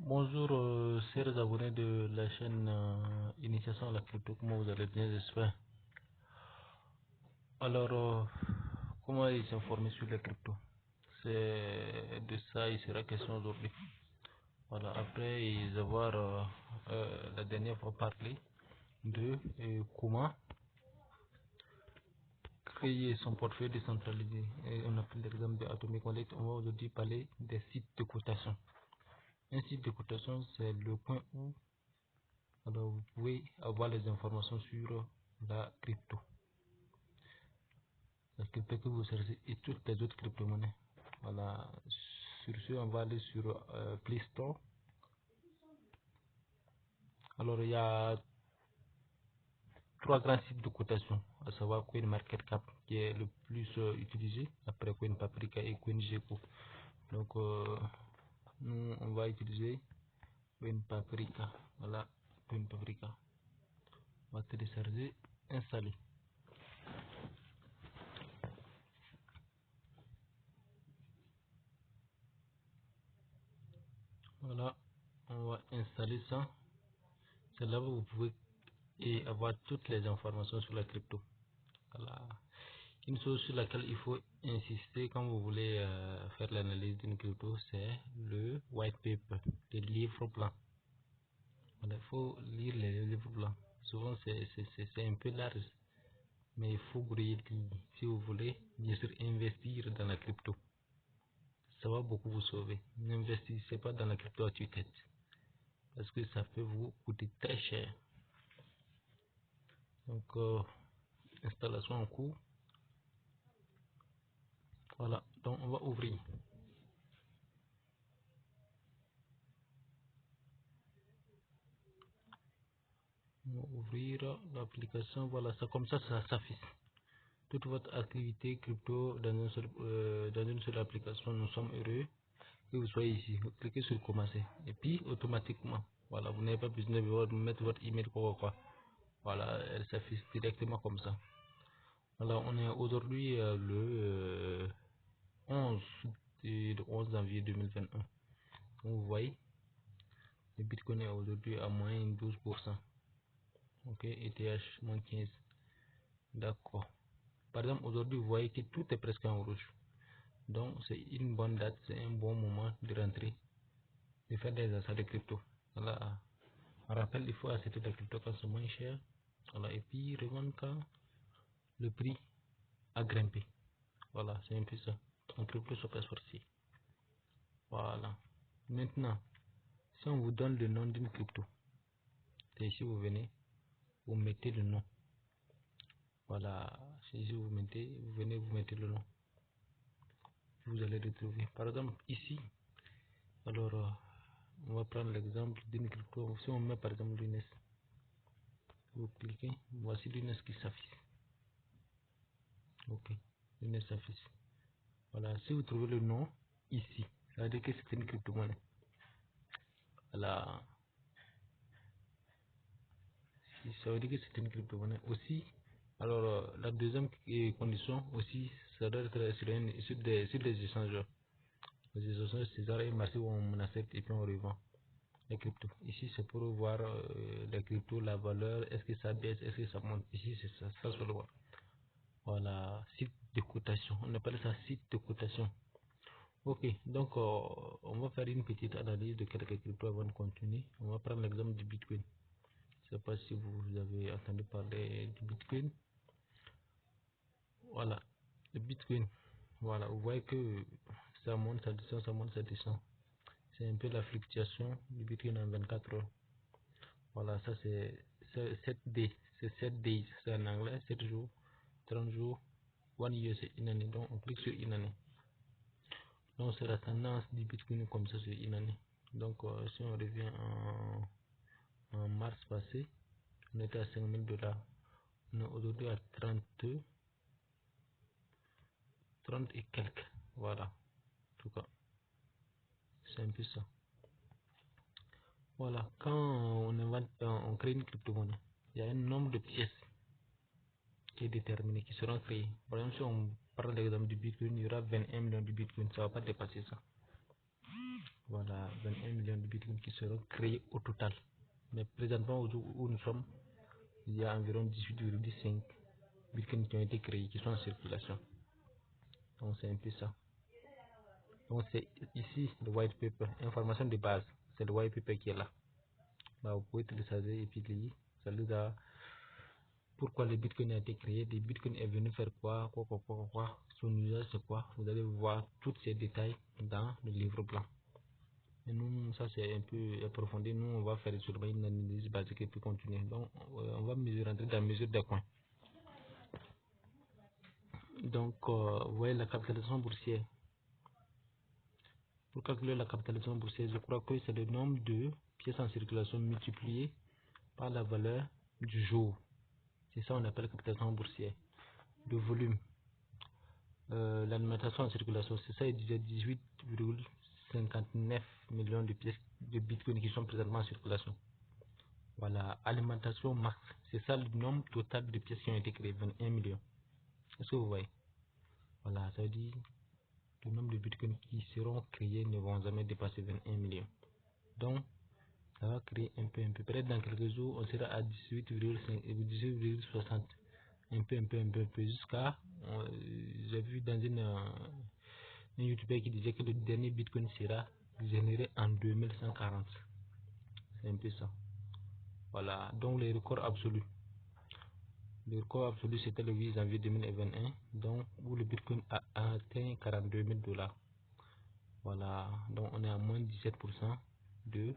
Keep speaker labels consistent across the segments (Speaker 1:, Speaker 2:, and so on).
Speaker 1: Bonjour, chers abonnés de la chaîne Initiation à la crypto, comment vous allez bien, j'espère. Alors, comment ils s'informer sur la crypto? C'est de ça il sera question aujourd'hui. Voilà, après avoir la dernière fois parlé de comment créer son portefeuille décentralisé. Et on a pris l'exemple de Atomic Wallet, on va aujourd'hui parler des sites de cotation. Un site de cotation, c'est le point où alors, vous pouvez avoir les informations sur la crypto. La crypto que vous cherchez et toutes les autres crypto-monnaies. Voilà. Sur ce, on va aller sur Play Store. Alors, il y a trois grands sites de cotation, à savoir CoinMarketCap qui est le plus utilisé, après CoinPaprika et CoinGecko. Donc, nous, on va utiliser CoinPaprika. Voilà, CoinPaprika. On va télécharger, installer. Voilà, on va installer ça. C'est là où vous pouvez avoir toutes les informations sur la crypto. Voilà. Une chose sur laquelle il faut insister quand vous voulez faire l'analyse d'une crypto, c'est le white paper, le livre blanc. Voilà, il faut lire les livres blancs. Souvent, c'est un peu large, mais il faut lire si vous voulez bien sûr investir dans la crypto. Ça va beaucoup vous sauver. N'investissez pas dans la crypto à tue-tête, parce que ça peut vous coûter très cher. Donc, installation en cours. Voilà, donc on va ouvrir. On va ouvrir l'application. Voilà, ça comme ça s'affiche. Toute votre activité crypto dans une seule application. Nous sommes heureux que vous soyez ici. Vous cliquez sur commencer. Et puis, automatiquement, voilà, vous n'avez pas besoin de mettre votre email quoi. Voilà, elle s'affiche directement comme ça. Voilà, on est aujourd'hui le 11, le 11 janvier 2021. Vous voyez, le Bitcoin est aujourd'hui à moins 12%. Ok, ETH moins 15. D'accord. Par exemple, aujourd'hui, vous voyez que tout est presque en rouge. Donc, c'est une bonne date, c'est un bon moment de rentrer, de faire des achats de crypto. Voilà. On rappelle, il faut acheter de crypto quand c'est moins cher. Voilà. Et puis, revendre quand le prix a grimpé. Voilà, c'est un peu ça. En crypto, ça peut sortir. Voilà. Maintenant, si on vous donne le nom d'une crypto, c'est ici vous venez, vous mettez le nom. Voilà, c'est ici vous venez, vous mettez le nom. Vous allez retrouver. Par exemple, ici, alors, on va prendre l'exemple d'une crypto. Si on met par exemple l'UNES, vous cliquez, voici l'UNES qui s'affiche. Ok, l'UNES s'affiche. Voilà, si vous trouvez le nom ici, ça veut dire que c'est une crypto-monnaie. Voilà, si ça veut dire que c'est une crypto-monnaie. Aussi, alors, la deuxième condition aussi, ça doit être sur des échangeurs. Les échangeurs, c'est un marché où on achète et puis on revend les cryptos. Ici, c'est pour voir les cryptos, la valeur, est-ce que ça baisse, est-ce que ça monte. Ici, c'est ça, ça se le voir. Voilà, site de cotation. On appelle ça site de cotation. Ok, donc on va faire une petite analyse de quelques cryptos avant de continuer. On va prendre l'exemple du Bitcoin. Je ne sais pas si vous avez entendu parler du Bitcoin. Voilà, le Bitcoin. Voilà, vous voyez que ça monte, ça descend, ça monte, ça descend. C'est un peu la fluctuation du Bitcoin en 24 heures. Voilà, ça c'est 7D. C'est 7 days, c'est en anglais, 7 jours, 30 jours. One year, c'est une année. Donc on clique sur une année. Donc c'est la tendance du Bitcoin comme ça sur une année. Donc si on revient en mars passé, on était à 5 000 $. On est aujourd'hui à 30 et quelques. Voilà, en tout cas, c'est un peu ça. Voilà, quand on invente, on crée une crypto-monnaie, il y a un nombre de pièces qui est déterminé, qui seront créées. Par exemple, si on parle l'exemple du Bitcoin, il y aura 21 millions de Bitcoin, ça ne va pas dépasser ça. Voilà, 21 millions de bitcoins qui seront créés au total. Mais présentement, au jour où nous sommes, il y a environ 18,5 bitcoins qui ont été créés, qui sont en circulation. Donc c'est un peu ça. Donc c'est ici le white paper, information de base. C'est le white paper qui est là. Bah, vous pouvez télécharger et puis lire. Ça nous a pourquoi le bitcoin a été créé, le bitcoin est venu faire quoi, son usage c'est quoi. Vous allez voir tous ces détails dans le livre blanc. Et nous, ça c'est un peu approfondi. Nous, on va faire seulement une analyse basique et puis continuer. Donc, on va rentrer dans la mesure des coins. Donc, vous voyez la capitalisation boursière. Pour calculer la capitalisation boursière, je crois que c'est le nombre de pièces en circulation multiplié par la valeur du jour. C'est ça on appelle capitalisation boursière. Le volume, l'alimentation en circulation, c'est ça, il disait 18,59 millions de pièces de bitcoin qui sont présentement en circulation. Voilà, alimentation max, c'est ça le nombre total de pièces qui ont été créées, 21 millions. Est-ce que vous voyez? Voilà, ça veut dire le nombre de bitcoins qui seront créés ne vont jamais dépasser 21 millions. Donc, ça va créer un peu. Peut-être dans quelques jours, on sera à 18,60. Un peu, jusqu'à. J'ai vu dans un YouTuber qui disait que le dernier bitcoin sera généré en 2140. C'est un peu ça. Voilà, donc les records absolus. Le record absolu c'était le 8 janvier 2021, donc où le bitcoin a atteint 42 000 $. Voilà, donc on est à moins de 17% de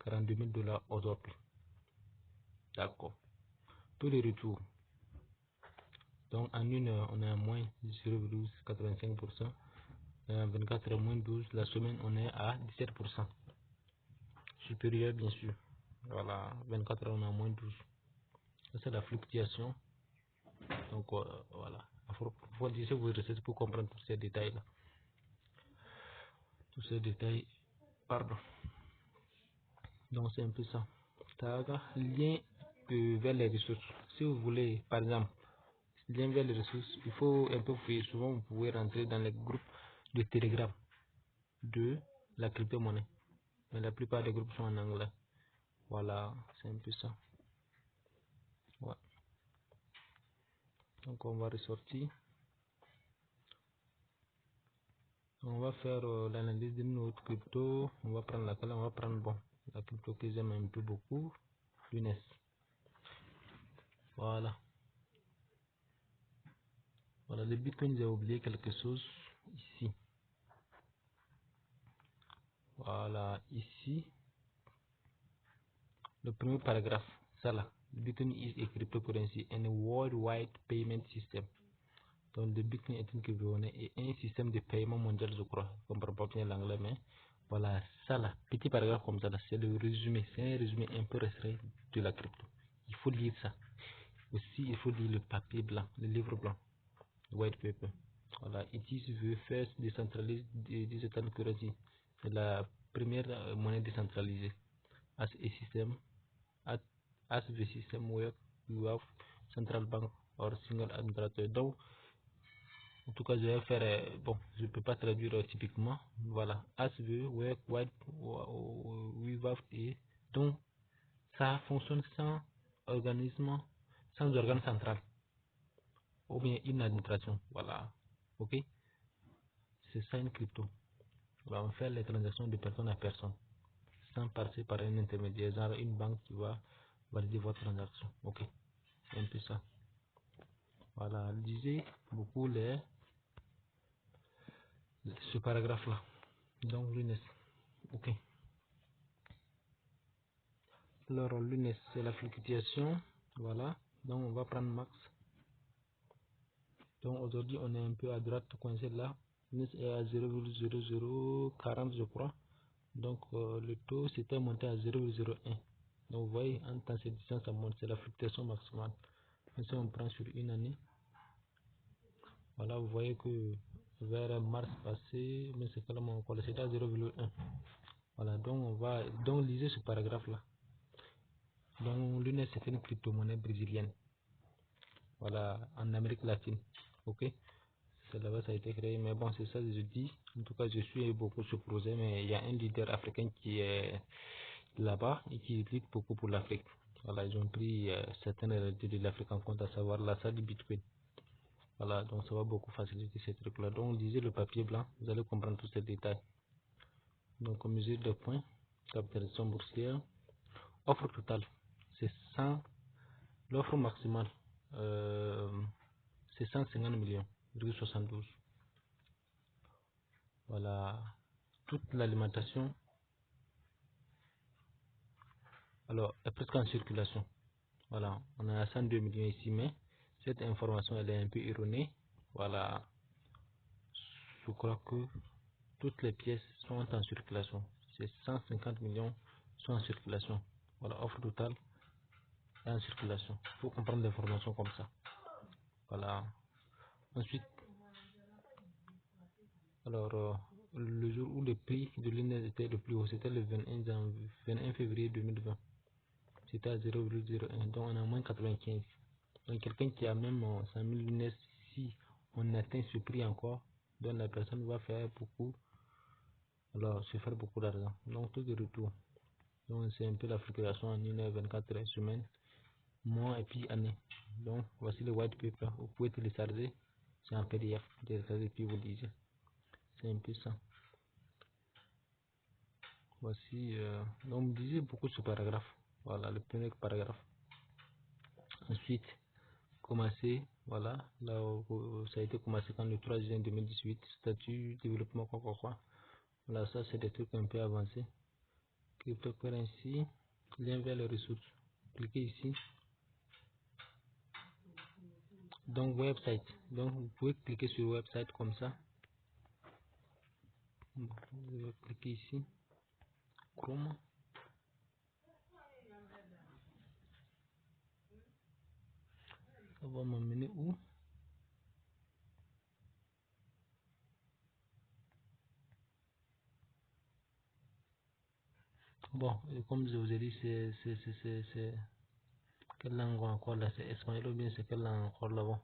Speaker 1: 42 000 $ aujourd'hui. D'accord. Tous les retours. Donc en une heure, on est à moins 0,85%. En 24 heures, moins 12. La semaine, on est à 17%. Supérieur, bien sûr. Voilà, 24 heures, on est à moins 12. Ça, c'est la fluctuation. Donc voilà. Il faut dire vos recettes pour comprendre tous ces détails-là. Tous ces détails. Pardon. Donc c'est un peu ça. Lien vers les ressources. Si vous voulez, par exemple, lien vers les ressources, il faut un peu fouiller. Souvent, vous pouvez rentrer dans les groupes de Telegram de la crypto-monnaie. Mais la plupart des groupes sont en anglais. Voilà, c'est un peu ça. Ouais. Donc on va ressortir. On va faire l'analyse d'une autre crypto. On va prendre laquelle? On va prendre bon, la crypto que j'aime un peu beaucoup, Lunes. Voilà. Voilà, le Bitcoin, j'ai oublié quelque chose ici. Voilà, ici, le premier paragraphe, ça là. Bitcoin is a cryptocurrency and a worldwide payment system. Donc, le Bitcoin est une crypto-monnaie et un système de paiement mondial, je crois. Je comprends pas bien l'anglais, mais voilà, ça là, petit paragraphe comme ça là, c'est le résumé. C'est un résumé un peu restreint de la crypto. Il faut lire ça. Aussi, il faut lire le papier blanc, le livre blanc, white paper. Voilà, it is the first decentralized digital currency. C'est la première monnaie décentralisée. As a system, as the system where you have central bank or single administrator. Donc, en tout cas, je vais faire, bon, je peux pas traduire typiquement. Voilà, as the where we have a. Donc, ça fonctionne sans organisme, sans organe central, ou bien une administration. Voilà, ok, c'est ça une crypto. On va faire les transactions de personne à personne, sans passer par un intermédiaire, genre une banque qui va valider votre transaction. Ok, c'est un peu ça. Voilà, lisez beaucoup ce paragraphe-là. Donc, Lunes. Ok. Alors, Lunes, c'est la fluctuation. Voilà. Donc, on va prendre max. Donc, aujourd'hui, on est un peu à droite, coincé là. Lunes est à 0,0040, je crois. Donc, le taux, c'était monté à 0,01. Donc, vous voyez, en temps de distance, ça monte. C'est la fluctuation maximale. Mais si on prend sur une année, voilà, vous voyez que vers mars passé, mais c'est carrément encore, c'était à 0,1. Voilà, donc on va, donc lisez ce paragraphe là. Donc l'UNES c'est une crypto-monnaie brésilienne. Voilà, en Amérique latine. Ok, c'est là-bas ça a été créé, mais bon, c'est ça que je dis. En tout cas, je suis beaucoup sur projet, mais il y a un leader africain qui est là-bas et qui lutte beaucoup pour l'Afrique. Voilà, ils ont pris certaines réalités de l'Afrique en compte, à savoir l'achat du Bitcoin. Voilà, donc ça va beaucoup faciliter ces trucs-là. Donc, lisez le papier blanc, vous allez comprendre tous ces détails. Donc, comme mesure de points, capitalisation boursière, offre totale, c'est 100, l'offre maximale, c'est 150 millions, 72. Voilà, toute l'alimentation, alors, est presque en circulation. Voilà, on a 102 millions ici, mais cette information, elle est un peu erronée. Voilà, je crois que toutes les pièces sont en circulation. C'est 150 millions sont en circulation. Voilà, offre totale est en circulation. Il faut comprendre l'information comme ça. Voilà. Ensuite, alors, le jour où le prix de l'INES était le plus haut, c'était le 21 février 2020. C'était à 0,01, donc on a moins 95. Donc quelqu'un qui a même 100 000 lunettes, si on atteint ce prix encore, donc la personne va faire beaucoup, alors se faire beaucoup d'argent. Donc tout de retour. Donc c'est un peu la fluctuation en 1 heure 24 semaines, mois et puis année. Donc voici le white paper, vous pouvez télécharger, c'est en PDF, télécharger puis vous lisez. C'est un peu ça. Voici, donc vous lisez beaucoup ce paragraphe. Voilà le premier paragraphe. Ensuite, commencer, voilà, là où ça a été commencé quand le 3 juin 2018, statut, développement, quoi. Voilà, ça c'est des trucs un peu avancés. Cryptocurrency, lien vers les ressources. Cliquez ici. Donc website. Donc vous pouvez cliquer sur website comme ça. Bon, je vais cliquer ici. Chrome. Ça va m'amener où? Bon, et comme je vous ai dit, c'est quelle langue encore là? C'est espagnol ou bien c'est quelle langue encore là-bas?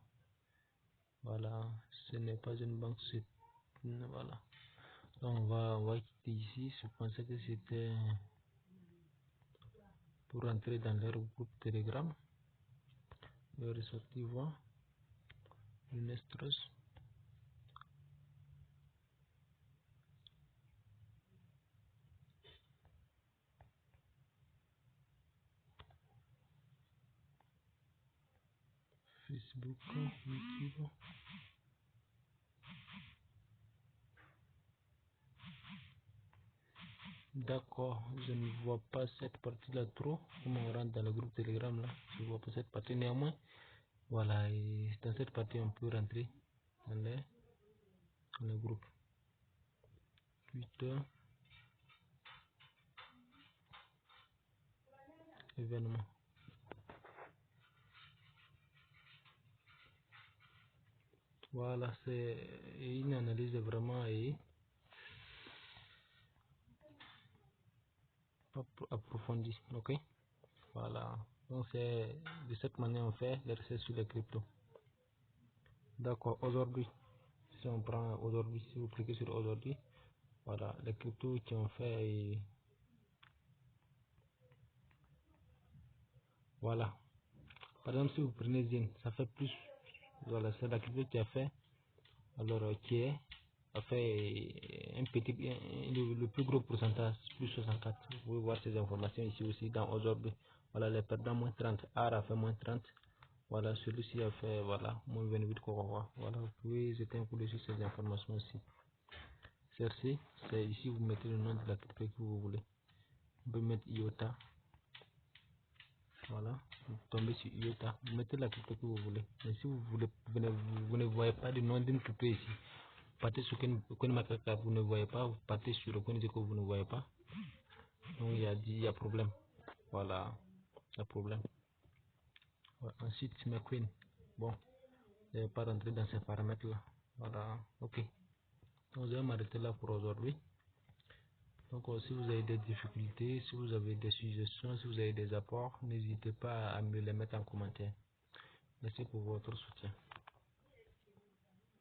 Speaker 1: Voilà, ce n'est pas une banque, c'est voilà. Donc on va quitter ici. Je pensais que c'était pour entrer dans leur groupe Telegram. Je vais ressortir voir. Lunestres. Facebook, YouTube. D'accord, je ne vois pas cette partie-là trop. Comment on rentre dans le groupe Telegram là, je ne vois pas cette partie. Néanmoins, voilà, et dans cette partie, on peut rentrer dans le groupe Twitter, événements. Voilà, c'est une analyse vraiment approfondie. Ok, voilà. Donc, c'est de cette manière on fait les recherches sur les cryptos. D'accord, aujourd'hui, si on prend aujourd'hui, si vous cliquez sur aujourd'hui, voilà, les cryptos qui ont fait, voilà. Par exemple, si vous prenez Zin, ça fait plus, voilà, c'est la crypto qui a fait, alors a fait un petit, le plus gros pourcentage, plus 64. Vous pouvez voir ces informations ici aussi dans aujourd'hui. Voilà, les perdants moins 30, AR a fait moins 30. Voilà, celui-ci a fait, voilà, moins 28, quoi. Voilà, vous pouvez jeter un coup d'œil sur ces informations aussi. Cherchez, c'est ici, vous mettez le nom de la crypto que vous voulez. Vous pouvez mettre IOTA. Voilà, vous tombez sur IOTA, vous mettez la crypto que vous voulez. Mais si vous ne voyez pas le nom d'une crypto ici, partez sur CoinMarketCap, vous ne voyez pas, vous partez sur le CoinGecko, vous ne voyez pas. Donc il y a problème. Voilà, il y a problème. Ouais, ensuite, McQueen. Bon, je ne vais pas rentrer dans ces paramètres là. Voilà, ok. Donc je vais m'arrêter là pour aujourd'hui. Donc si vous avez des difficultés, si vous avez des suggestions, si vous avez des apports, n'hésitez pas à me les mettre en commentaire. Merci pour votre soutien.